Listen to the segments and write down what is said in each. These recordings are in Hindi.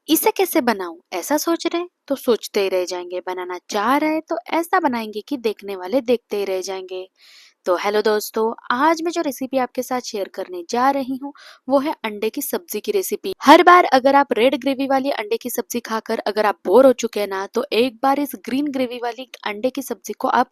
इसे कैसे बनाऊं ऐसा सोच रहे हैं तो सोचते ही रह जाएंगे, बनाना चाह रहे हैं तो ऐसा बनाएंगे कि देखने वाले देखते ही रह जाएंगे। तो हेलो दोस्तों, आज मैं जो रेसिपी आपके साथ शेयर करने जा रही हूँ वो है अंडे की सब्जी की रेसिपी। हर बार अगर आप रेड ग्रेवी वाली अंडे की सब्जी खाकर अगर आप बोर हो चुके हैं ना, तो एक बार इस ग्रीन ग्रेवी वाली अंडे की सब्जी को आप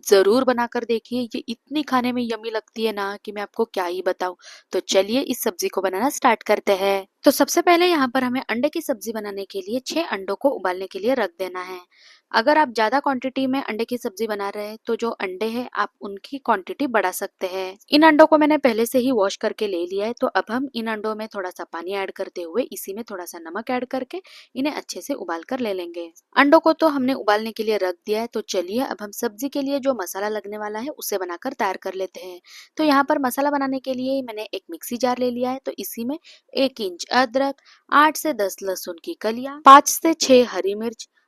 जरूर बनाकर देखिए। ये इतनी खाने में यमी लगती है ना कि मैं आपको क्या ही बताऊं। तो चलिए इस सब्जी को बनाना स्टार्ट करते हैं। तो सबसे पहले यहाँ पर हमें अंडे की सब्जी बनाने के लिए 6 अंडों को उबालने के लिए रख देना है। अगर आप ज्यादा क्वांटिटी में अंडे की सब्जी बना रहे हैं तो जो अंडे हैं आप उनकी क्वांटिटी बढ़ा सकते हैं। इन अंडों को मैंने पहले से ही वॉश करके ले लिया है। तो अब हम इन अंडों में थोड़ा सा पानी ऐड करते हुए इसी में थोड़ा सा नमक ऐड करके इन्हें अच्छे से उबाल कर ले लेंगे। अंडों को तो हमने उबालने के लिए रख दिया है। तो चलिए अब हम सब्जी के लिए जो मसाला लगने वाला है उसे बनाकर तैयार कर लेते हैं। तो यहाँ पर मसाला बनाने के लिए मैंने एक मिक्सी जार ले लिया है। तो इसी में 1 इंच अदरक, 8 से 10 लहसुन की कलियां, 5 से 6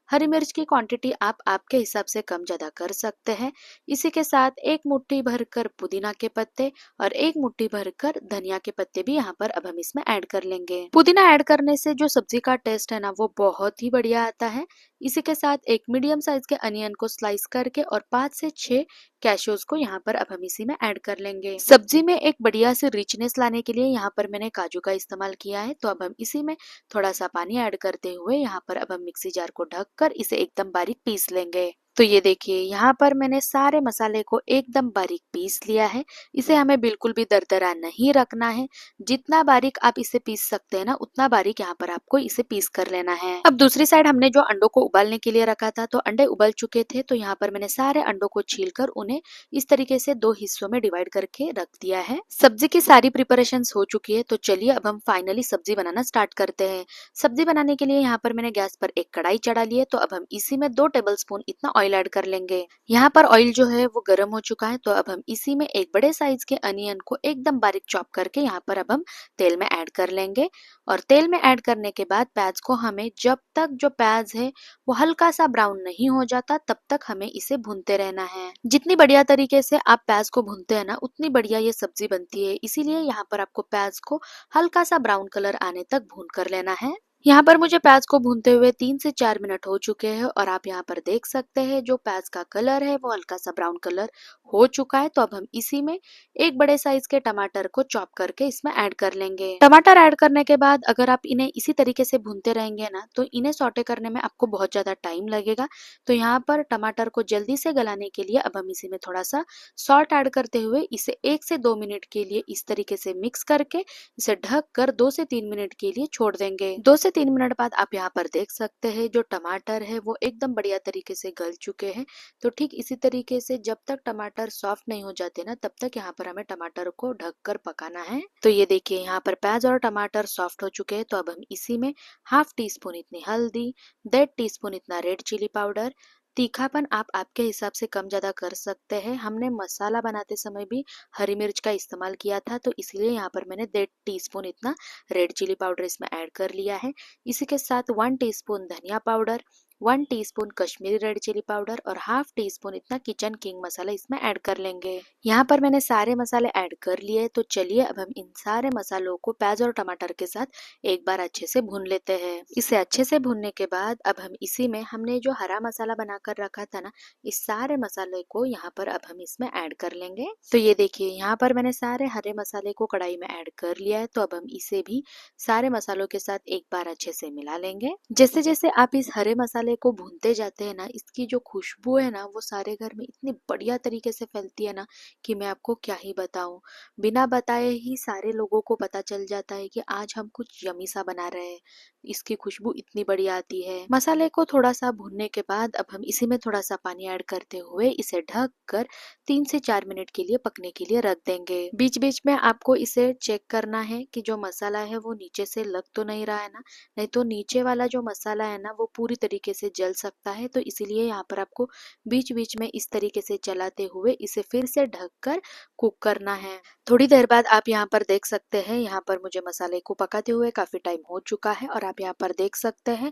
हरी मिर्च की क्वांटिटी आप आपके हिसाब से कम ज्यादा कर सकते हैं। इसी के साथ एक मुट्ठी भरकर पुदीना के पत्ते और एक मुट्ठी भरकर धनिया के पत्ते भी यहाँ पर अब हम इसमें ऐड कर लेंगे। पुदीना ऐड करने से जो सब्जी का टेस्ट है ना वो बहुत ही बढ़िया आता है। इसी के साथ एक मीडियम साइज के अनियन को स्लाइस करके और 5 से 6 कैशोज को यहाँ पर अब हम इसी में ऐड कर लेंगे। सब्जी में एक बढ़िया से रिचनेस लाने के लिए यहाँ पर मैंने काजू का इस्तेमाल किया है। तो अब हम इसी में थोड़ा सा पानी ऐड करते हुए यहाँ पर अब हम मिक्सी जार को ढककर इसे एकदम बारीक पीस लेंगे। तो ये देखिए यहाँ पर मैंने सारे मसाले को एकदम बारीक पीस लिया है। इसे हमें बिल्कुल भी दरदरा नहीं रखना है। जितना बारीक आप इसे पीस सकते हैं ना उतना बारीक यहाँ पर आपको इसे पीस कर लेना है। अब दूसरी साइड हमने जो अंडों को उबालने के लिए रखा था, तो अंडे उबल चुके थे। तो यहाँ पर मैंने सारे अंडों को छीलकर उन्हें इस तरीके से 2 हिस्सों में डिवाइड करके रख दिया है। सब्जी की सारी प्रिपरेशन हो चुकी है। तो चलिए अब हम फाइनली सब्जी बनाना स्टार्ट करते हैं। सब्जी बनाने के लिए यहाँ पर मैंने गैस पर एक कढ़ाई चढ़ा ली है। तो अब हम इसी में 2 टेबलस्पून इतना ऑयल ऐड कर लेंगे। यहाँ पर ऑयल जो है वो गर्म हो चुका है। तो अब हम इसी में एक बड़े साइज के अनियन को एकदम बारीक चॉप करके यहाँ पर अब हम तेल में ऐड कर लेंगे। और तेल में ऐड करने के बाद प्याज को हमें जब तक जो प्याज है वो हल्का सा ब्राउन नहीं हो जाता तब तक हमें इसे भूनते रहना है। जितनी बढ़िया तरीके से आप प्याज को भूनते हैं ना उतनी बढ़िया ये सब्जी बनती है। इसीलिए यहाँ पर आपको प्याज को हल्का सा ब्राउन कलर आने तक भून कर लेना है। यहाँ पर मुझे प्याज को भूनते हुए 3 से 4 मिनट हो चुके हैं और आप यहाँ पर देख सकते हैं जो प्याज का कलर है वो हल्का सा ब्राउन कलर हो चुका है। तो अब हम इसी में एक बड़े साइज के टमाटर को चॉप करके इसमें ऐड कर लेंगे। टमाटर ऐड करने के बाद अगर आप इन्हें इसी तरीके से भूनते रहेंगे ना तो इन्हें सौटे करने में आपको बहुत ज्यादा टाइम लगेगा। तो यहाँ पर टमाटर को जल्दी से गलाने के लिए अब हम इसी में थोड़ा सा सॉल्ट ऐड करते हुए इसे 1 से 2 मिनट के लिए इस तरीके से मिक्स करके इसे ढक कर 2 से 3 मिनट के लिए छोड़ देंगे। 2 से 3 मिनट बाद आप यहाँ पर देख सकते हैं जो टमाटर है वो एकदम बढ़िया तरीके से गल चुके हैं। तो ठीक इसी तरीके से जब तक टमाटर सॉफ्ट नहीं हो जाते ना तब तक यहाँ पर हमें टमाटर को ढककर पकाना है। तो ये देखिए यहाँ पर प्याज और टमाटर सॉफ्ट हो चुके हैं। तो अब हम इसी में हाफ टी स्पून इतनी हल्दी, 1.5 टीस्पून इतना रेड चिली पाउडर, तीखापन आप आपके हिसाब से कम ज्यादा कर सकते हैं। हमने मसाला बनाते समय भी हरी मिर्च का इस्तेमाल किया था तो इसलिए यहाँ पर मैंने 1.5 टीस्पून इतना रेड चिली पाउडर इसमें ऐड कर लिया है। इसी के साथ 1 टीस्पून धनिया powder, 1 teaspoon Kashmiri red chilli powder और हाफ टी स्पून इतना किचन किंग मसाला इसमें ऐड कर लेंगे। यहाँ पर मैंने सारे मसाले ऐड कर लिए। तो चलिए अब हम इन सारे मसालों को प्याज और टमाटर के साथ एक बार अच्छे से भून लेते हैं। इसे अच्छे से भूनने के बाद अब हम इसी में हमने जो हरा मसाला बनाकर रखा था ना, इस सारे मसाले को यहाँ पर अब हम इसमें ऐड कर लेंगे। तो ये देखिए यहाँ पर मैंने सारे हरे मसाले को कढ़ाई में ऐड कर लिया है। तो अब हम इसे भी सारे मसालों के साथ एक बार अच्छे से मिला लेंगे। जैसे जैसे आप इस हरे मसाले को भूनते जाते हैं ना, इसकी जो खुशबू है ना वो सारे घर में इतनी बढ़िया तरीके से फैलती है ना कि मैं आपको क्या ही बताऊं। बिना बताए ही सारे लोगों को पता चल जाता है कि आज हम कुछ यमी सा बना रहे हैं। इसकी खुशबू इतनी बढ़िया आती है। मसाले को थोड़ा सा भूनने के बाद अब हम इसी में थोड़ा सा पानी ऐड करते हुए इसे ढक कर 3 से 4 मिनट के लिए पकने के लिए रख देंगे। बीच बीच में आपको इसे चेक करना है कि जो मसाला है वो नीचे से लग तो नहीं रहा है ना, नहीं तो नीचे वाला जो मसाला है ना वो पूरी तरीके से जल सकता है, तो इसीलिए यहाँ पर आपको बीच बीच में इस तरीके से चलाते हुए इसे फिर से ढककर कुक करना है। थोड़ी देर बाद आप यहाँ पर देख सकते हैं, यहाँ पर मुझे मसाले को पकाते हुए काफ़ी टाइम हो चुका है और आप यहाँ पर देख सकते हैं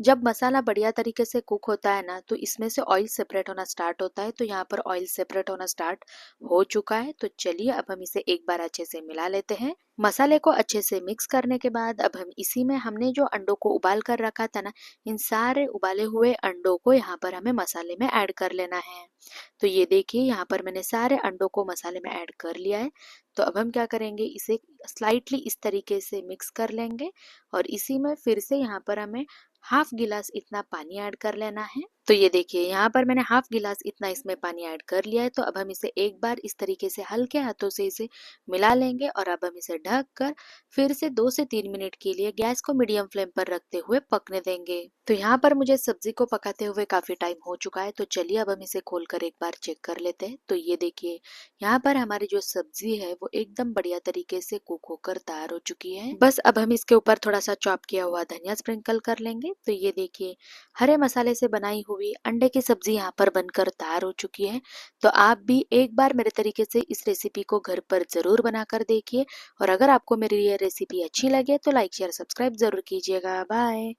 जब मसाला बढ़िया तरीके से कुक होता है ना, तो इसमें से ऑयल सेपरेट होना स्टार्ट होता है। तो यहाँ पर ऑयल सेपरेट होना स्टार्ट हो चुका है। तो चलिए अब हम इसे एक बार अच्छे से मिला लेते हैं। मसाले को अच्छे से मिक्स करने के बाद अब हम इसी में हमने जो अंडों को उबाल कर रखा था ना, इन सारे उबाले हुए अंडों को यहाँ पर हमें मसाले में ऐड कर लेना है। तो ये देखिए यहाँ पर मैंने सारे अंडों को मसाले में ऐड कर लिया है। तो अब हम क्या करेंगे, इसे स्लाइटली इस तरीके से मिक्स कर लेंगे और इसी में फिर से यहाँ पर हमें हाफ गिलास इतना पानी ऐड कर लेना है। तो ये देखिए यहाँ पर मैंने हाफ गिलास इतना इसमें पानी ऐड कर लिया है। तो अब हम इसे एक बार इस तरीके से हल्के हाथों से इसे मिला लेंगे और अब हम इसे ढक कर फिर से 2 से 3 मिनट के लिए गैस को मीडियम फ्लेम पर रखते हुए पकने देंगे। तो यहाँ पर मुझे सब्जी को पकाते हुए काफी टाइम हो चुका है। तो चलिए अब हम इसे खोलकर एक बार चेक कर लेते हैं। तो ये देखिए यहाँ पर हमारी जो सब्जी है वो एकदम बढ़िया तरीके से कुक होकर तैयार हो चुकी है। बस अब हम इसके ऊपर थोड़ा सा चॉप किया हुआ धनिया स्प्रिंकल कर लेंगे। तो ये देखिए हरे मसाले से बनाई हुई अंडे की सब्जी यहाँ पर बनकर तैयार हो चुकी है। तो आप भी एक बार मेरे तरीके से इस रेसिपी को घर पर जरूर बनाकर देखिए और अगर आपको मेरी ये रेसिपी अच्छी लगे तो लाइक शेयर सब्सक्राइब जरूर कीजिएगा। बाय।